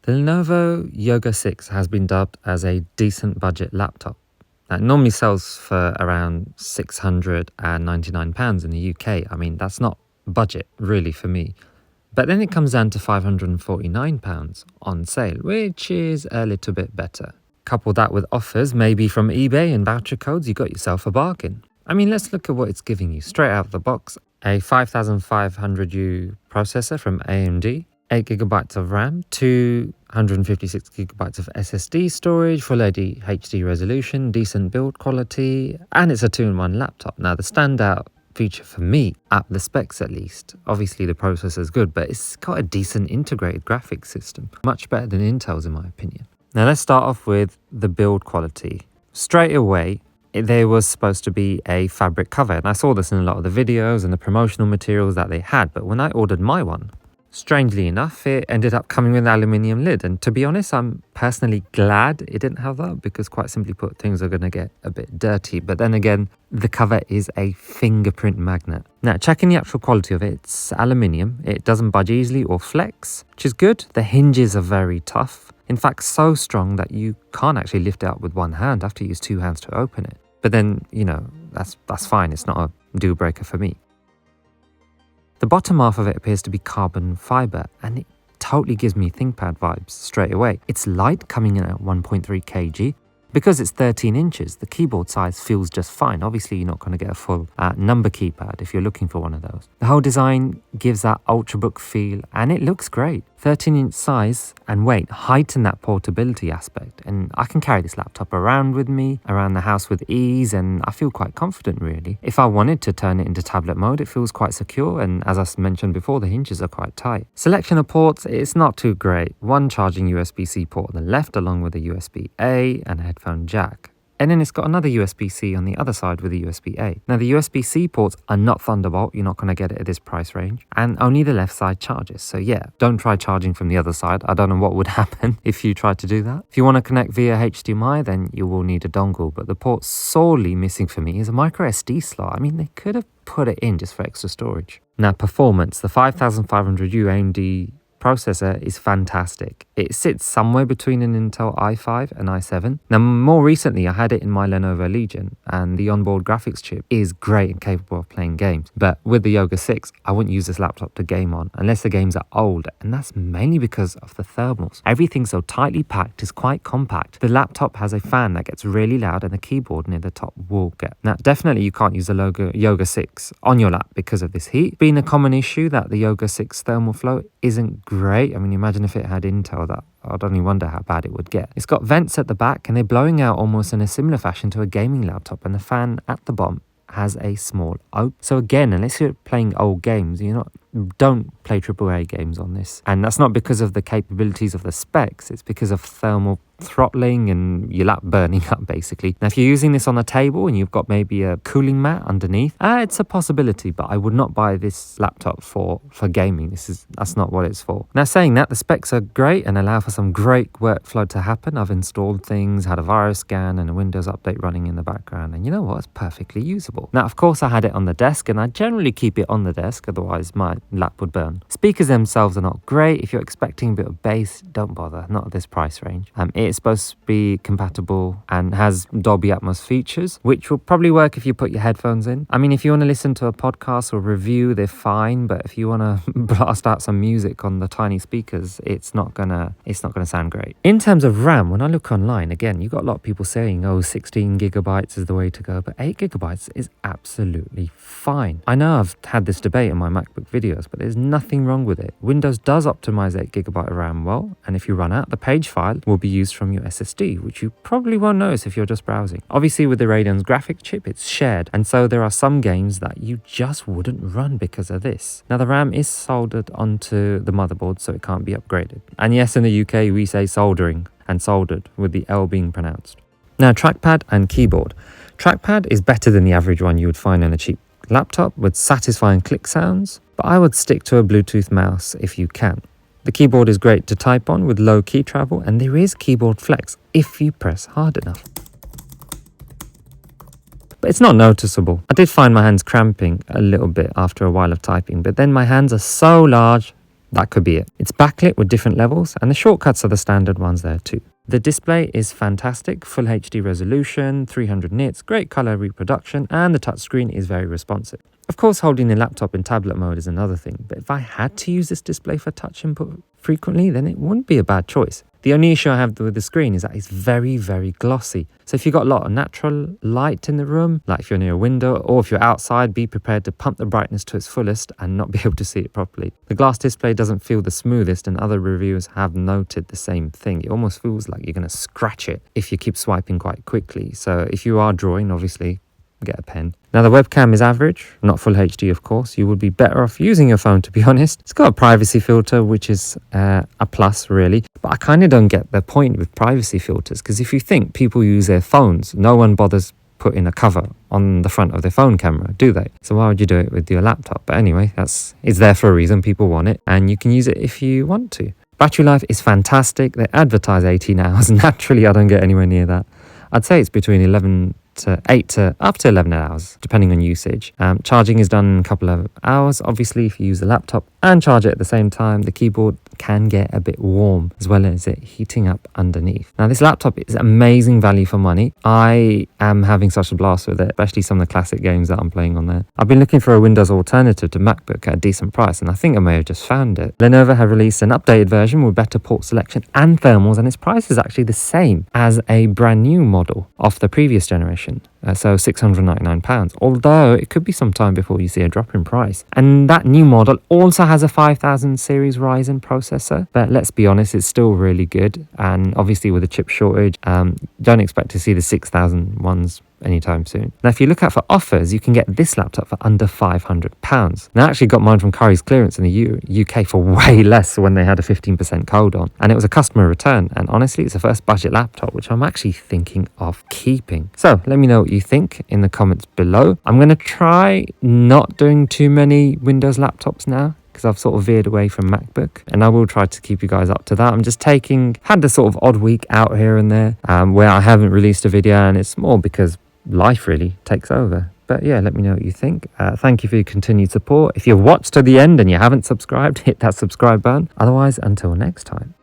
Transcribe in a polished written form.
The Lenovo Yoga 6 has been dubbed as a decent budget laptop. Now, it normally sells for around £699 in the UK. I mean, that's not budget really for me. But then it comes down to £549 on sale, which is a little bit better. Couple that with offers, maybe from eBay and voucher codes, you got yourself a bargain. I mean, let's look at what it's giving you straight out of the box. A 5500U processor from AMD, 8GB of RAM, 256GB of SSD storage, Full HD resolution, decent build quality, and it's a 2-in-1 laptop. Now, the standout feature for me, at the specs at least, obviously the processor is good, but it's got a decent integrated graphics system, much better than Intel's in my opinion. Now let's start off with the build quality. Straight away, there was supposed to be a fabric cover, and I saw this in a lot of the videos and the promotional materials that they had, but when I ordered my one, strangely enough, it ended up coming with an aluminium lid. And to be honest, I'm personally glad it didn't have that, because quite simply put, things are going to get a bit dirty. But then again, the cover is a fingerprint magnet. Now, checking the actual quality of it, it's aluminium. It doesn't budge easily or flex, which is good. The hinges are very tough. In fact, so strong that you can't actually lift it up with one hand. You have to use two hands to open it. But then, that's fine. It's not a deal breaker for me. The bottom half of it appears to be carbon fiber, and it totally gives me ThinkPad vibes straight away. It's light, coming in at 1.3 kg. Because it's 13 inches, the keyboard size feels just fine. Obviously, you're not going to get a full number keypad if you're looking for one of those. The whole design gives that ultrabook feel, and it looks great. 13-inch size and weight heighten that portability aspect, and I can carry this laptop around with me, around the house with ease, and I feel quite confident really. If I wanted to turn it into tablet mode, it feels quite secure, and as I mentioned before, the hinges are quite tight. Selection of ports, it's not too great. One charging USB-C port on the left, along with a USB-A and a headphone jack. And then it's got another USB-C on the other side with a USB-A. Now, the USB-C ports are not Thunderbolt. You're not going to get it at this price range. And only the left side charges. So yeah, don't try charging from the other side. I don't know what would happen if you tried to do that. If you want to connect via HDMI, then you will need a dongle. But the port sorely missing for me is a micro SD slot. I mean, they could have put it in just for extra storage. Now, performance. The 5500U AMD processor is fantastic. It sits somewhere between an Intel i5 and i7. Now, more recently, I had it in my Lenovo Legion, and the onboard graphics chip is great and capable of playing games. But with the Yoga 6, I wouldn't use this laptop to game on unless the games are old, and that's mainly because of the thermals. Everything's so tightly packed, it's quite compact. The laptop has a fan that gets really loud, and the keyboard near the top will get. Now, definitely you can't use the Yoga 6 on your lap because of this heat. Being a common issue that the Yoga 6 thermal flow isn't great. I mean, imagine if it had Intel, that I'd only wonder how bad it would get. It's got vents at the back, and they're blowing out almost in a similar fashion to a gaming laptop, and the fan at the bottom has a small ope. So again, unless you're playing old games, don't play AAA games on this. And that's not because of the capabilities of the specs, it's because of thermal throttling and your lap burning up basically. Now, if you're using this on a table and you've got maybe a cooling mat underneath, it's a possibility, but I would not buy this laptop for gaming. That's not what it's for. Now, saying that, the specs are great and allow for some great workflow to happen. I've installed things, had a virus scan and a Windows update running in the background, and you know what, it's perfectly usable. Now, of course, I had it on the desk, and I generally keep it on the desk, otherwise my lap would burn. Speakers themselves are not great. If you're expecting a bit of bass, don't bother, not at this price range. It's supposed to be compatible and has Dolby Atmos features, which will probably work if you put your headphones in. I mean, if you want to listen to a podcast or review, they're fine, but if you want to blast out some music on the tiny speakers, it's not gonna sound great. In terms of RAM, when I look online, again, you've got a lot of people saying, 16 gigabytes is the way to go, but 8 gigabytes is absolutely fine. I know I've had this debate in my MacBook videos, but there's nothing wrong with it. Windows does optimize 8 gigabyte of RAM well, and if you run out, the page file will be used from your SSD, which you probably won't notice if you're just browsing. Obviously, with the Radeon's graphic chip, it's shared, and so there are some games that you just wouldn't run because of this. Now, the RAM is soldered onto the motherboard, so it can't be upgraded. And yes, in the UK, we say soldering and soldered, with the L being pronounced. Now, trackpad and keyboard. Trackpad is better than the average one you would find on a cheap laptop with satisfying click sounds, but I would stick to a Bluetooth mouse if you can. The keyboard is great to type on with low key travel, and there is keyboard flex if you press hard enough. But it's not noticeable. I did find my hands cramping a little bit after a while of typing, but then my hands are so large that could be it. It's backlit with different levels, and the shortcuts are the standard ones there too. The display is fantastic, full HD resolution, 300 nits, great color reproduction, and the touchscreen is very responsive. Of course, holding the laptop in tablet mode is another thing, but if I had to use this display for touch input frequently, then it wouldn't be a bad choice. The only issue I have with the screen is that it's very, very glossy. So if you've got a lot of natural light in the room, like if you're near a window or if you're outside, be prepared to pump the brightness to its fullest and not be able to see it properly. The glass display doesn't feel the smoothest, and other reviewers have noted the same thing. It almost feels like you're going to scratch it if you keep swiping quite quickly. So if you are drawing, obviously, get a pen. Now the webcam is average, not full HD of course. You would be better off using your phone, to be honest. It's got a privacy filter, which is a plus really, but I kind of don't get the point with privacy filters, because if you think people use their phones, no one bothers putting a cover on the front of their phone camera, do they? So why would you do it with your laptop? But anyway, it's there for a reason. People want it, and you can use it if you want to. Battery life is fantastic. They advertise 18 hours. Naturally, I don't get anywhere near that. I'd say it's between 8 to up to 11 hours, depending on usage. Charging is done in a couple of hours. Obviously, if you use the laptop and charge it at the same time, the keyboard can get a bit warm, as well as it heating up underneath. Now, this laptop is amazing value for money. I am having such a blast with it, especially some of the classic games that I'm playing on there. I've been looking for a Windows alternative to MacBook at a decent price, and I think I may have just found it. Lenovo have released an updated version with better port selection and thermals, and its price is actually the same as a brand new model of the previous generation. So £699, although it could be some time before you see a drop in price. And that new model also has a 5000 series Ryzen processor, but let's be honest, it's still really good. And obviously with the chip shortage, don't expect to see the 6000 ones anytime soon. Now, if you look out for offers, you can get this laptop for under £500. Now, I actually got mine from Curry's Clearance in the UK for way less when they had a 15% code on, and it was a customer return. And honestly, it's the first budget laptop which I'm actually thinking of keeping. So let me know what you think in the comments below. I'm going to try not doing too many Windows laptops now, because I've sort of veered away from MacBook, and I will try to keep you guys up to that. I'm just had the sort of odd week out here and there where I haven't released a video, and it's more because life really takes over. But yeah, let me know what you think. Thank you for your continued support. If you've watched to the end and you haven't subscribed, hit that subscribe button. Otherwise, until next time.